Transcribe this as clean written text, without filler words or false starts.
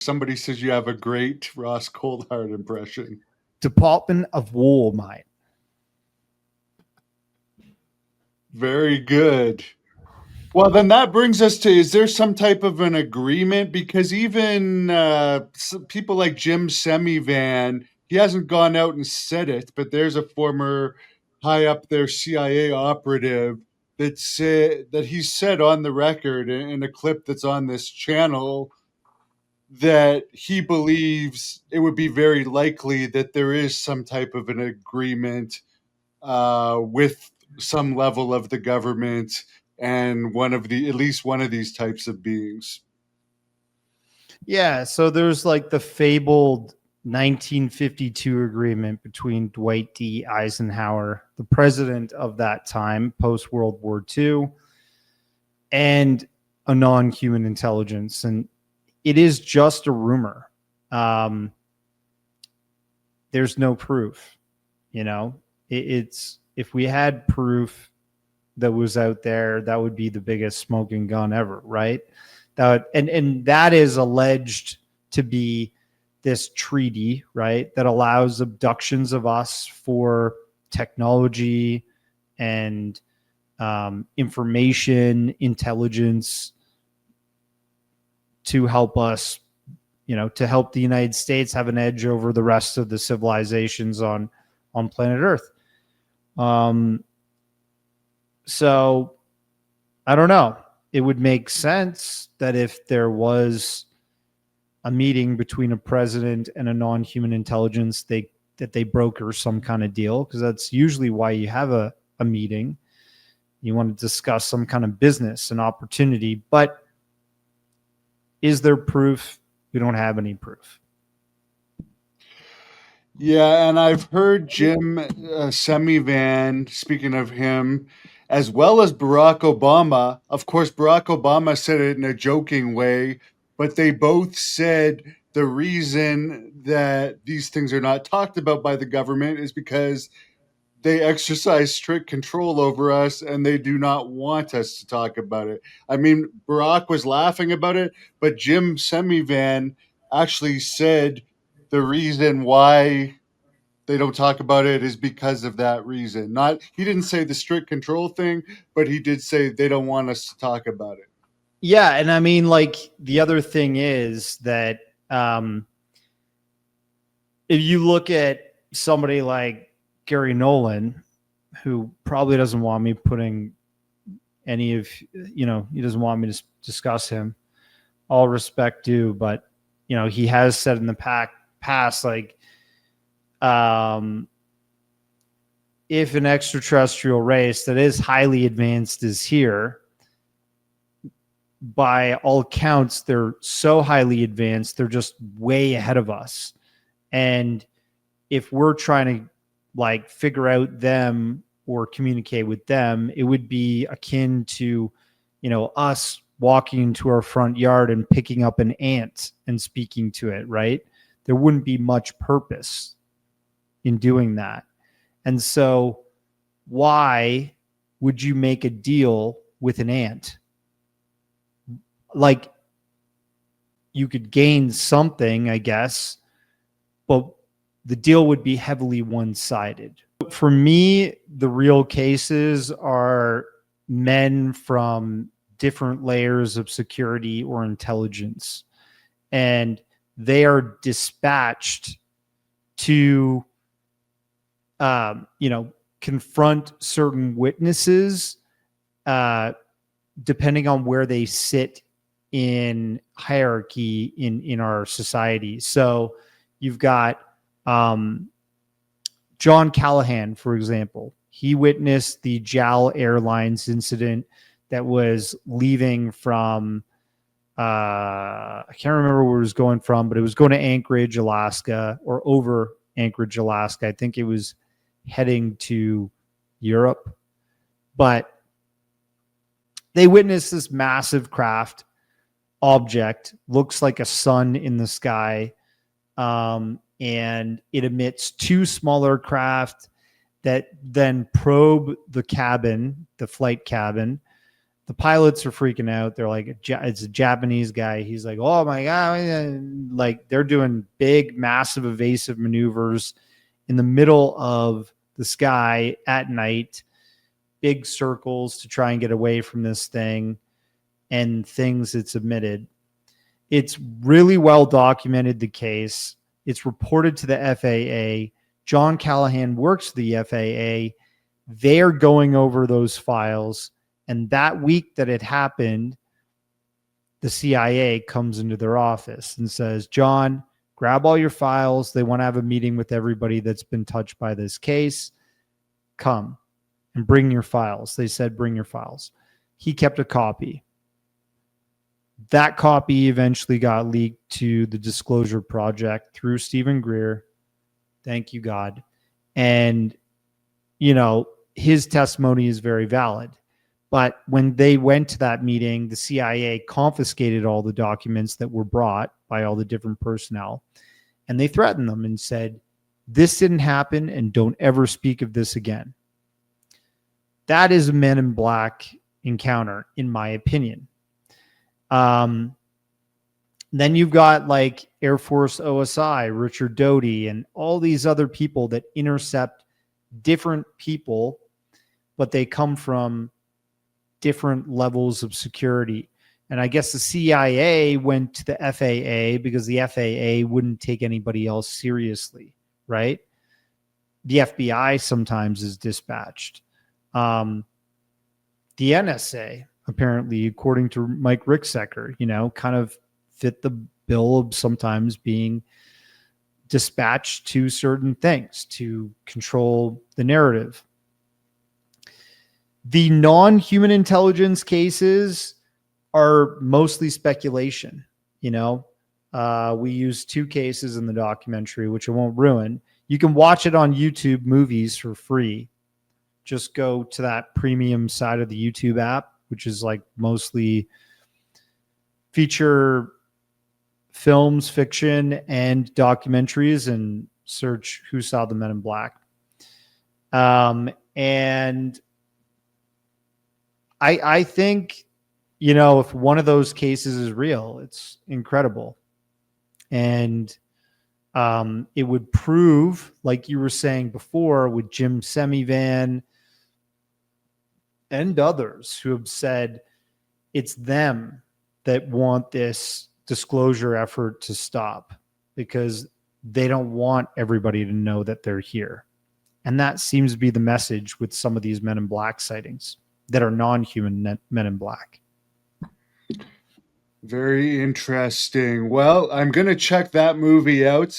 Somebody says you have a great Ross Coldhart impression. Department of War, mate. Very good. Well, then that brings us to, is there some type of an agreement? Because even people like Jim Semivan, he hasn't gone out and said it, but there's a former high up there CIA operative that he said on the record in a clip that's on this channel that he believes it would be very likely that there is some type of an agreement with some level of the government and at least one of these types of beings. Yeah, so there's like the fabled 1952 agreement between Dwight D. Eisenhower, the president of that time, post World War II, and a non-human intelligence. And it is just a rumor. There's no proof. It's if we had proof that was out there, that would be the biggest smoking gun ever, right? And that is alleged to be this treaty, right, that allows abductions of us for technology and information, intelligence, to help us, to help the United States have an edge over the rest of the civilizations on planet Earth. So I don't know. It would make sense that if there was a meeting between a president and a non-human intelligence, that they broker some kind of deal, because that's usually why you have a meeting. You want to discuss some kind of business and opportunity. But is there proof? We don't have any proof. Yeah, and I've heard Jim Semivan, speaking of him, as well as Barack Obama. Of course, Barack Obama said it in a joking way, but they both said the reason that these things are not talked about by the government is because they exercise strict control over us and they do not want us to talk about it. I mean, Barack was laughing about it, but Jim Semivan actually said the reason why they don't talk about it is because of that reason. Not He didn't say the strict control thing, but he did say they don't want us to talk about it. Yeah, and I mean, like, the other thing is that if you look at somebody like Gary Nolan, who probably doesn't want me putting any of, he doesn't want me to discuss him. All respect due, but he has said in the past, like, if an extraterrestrial race that is highly advanced is here, by all accounts, they're so highly advanced, they're just way ahead of us. And if we're trying to like figure out them or communicate with them, it would be akin to, us walking into our front yard and picking up an ant and speaking to it, right? There wouldn't be much purpose in doing that. And so why would you make a deal with an ant? Like, you could gain something, I guess, but the deal would be heavily one-sided. For me, the real cases are men from different layers of security or intelligence, and they are dispatched to, confront certain witnesses, depending on where they sit in hierarchy in our society. So you've got John Callahan, for example. He witnessed the JAL Airlines incident that was leaving from, I can't remember where it was going from, but it was going to Anchorage, Alaska, or over Anchorage, Alaska. I think it was heading to Europe. But they witnessed this massive craft object, looks like a sun in the sky, and it emits two smaller craft that then probe the cabin, the flight cabin. the pilots are freaking out. They're like, it's a Japanese guy. He's like, oh my God. Like they're doing big, massive evasive maneuvers in the middle of the sky at night, big circles to try and get away from this thing and things it's emitted. It's really well documented, the case. It's reported to the FAA. John Callahan works for the FAA. They're going over those files. And that week that it happened, the CIA comes into their office and says, John, grab all your files. They want to have a meeting with everybody that's been touched by this case. Come and bring your files. They said, bring your files. He kept a copy. That copy eventually got leaked to the Disclosure Project through Stephen Greer. Thank you, God. And, you know, his testimony is very valid. But when they went to that meeting, the CIA confiscated all the documents that were brought by all the different personnel. And they threatened them and said, this didn't happen and don't ever speak of this again. That is a Men in Black encounter, in my opinion. Then you've got like Air Force OSI, Richard Doty, and all these other people that intercept different people, but they come from different levels of security. And I guess the CIA went to the FAA because the FAA wouldn't take anybody else seriously, right? The FBI sometimes is dispatched. The NSA, apparently, according to Mike Ricksecker, you know, kind of fit the bill of sometimes being dispatched to certain things to control the narrative. The non-human intelligence cases are mostly speculation. You know, we use 2 cases in the documentary, which I won't ruin. You can watch it on YouTube Movies for free. Just go to that premium side of the YouTube app, which is like mostly feature films, fiction, and documentaries, and search Who Saw the Men in Black. And I think, you know, if one of those cases is real, it's incredible. And it would prove, like you were saying before, with Jim Semivan and others who have said it's them that want this disclosure effort to stop because they don't want everybody to know that they're here. And that seems to be the message with some of these Men in Black sightings that are non-human Men in Black. Very interesting. Well, I'm going to check that movie out.